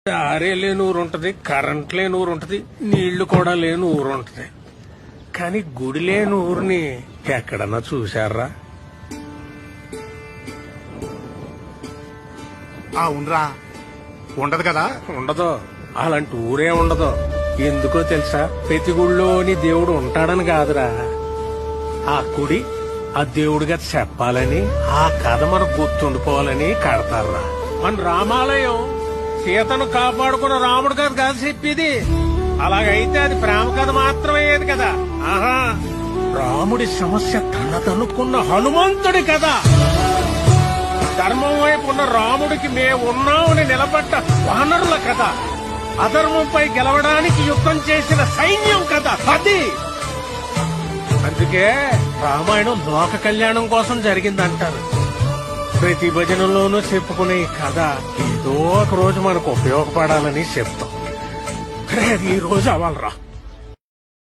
దారే లేని ఊరు ఉంటది, కరెంట్ లేని ఊరు ఉంటది, నీళ్లు కూడా లేని ఊరు ఉంటది. కానీ గుడి లేని ఊరిని ఎక్కడన్నా చూశారా? ఉండరా ఉండదు కదా. ఉండదు. అలాంటి ఊరే ఉండదు. ఎందుకో తెలుసా? ప్రతి గుడిలోని దేవుడు ఉంటాడని కాదురా, ఆ గుడి ఆ దేవుడిగా చెప్పాలని, ఆ కథ మనకు గుర్తుండిపోవాలని కడతారా. మన రామాలయం సీతను కాపాడుకున్న రాముడు కథ కాదు చెప్పేది. అలాగైతే అది ప్రేమ కథ మాత్రమయ్యేది కదా. ఆహా, రాముడి సమస్య తనదనుకున్న హనుమంతుడి కథ. ధర్మం వైపు ఉన్న రాముడికి మేమున్నామని నిలబడ్డ వానరుల కథ. అధర్మంపై గెలవడానికి యుద్ధం చేసిన సైన్యం కథ అది. అందుకే రామాయణం లోక కళ్యాణం కోసం జరిగిందంటారు. ప్రతి భజనలోనూ చెప్పుకునే ఈ కథ ఏదో ఒక రోజు మనకు ఉపయోగపడాలని చెప్తాం. ఈ రోజు అవ్వాలరా.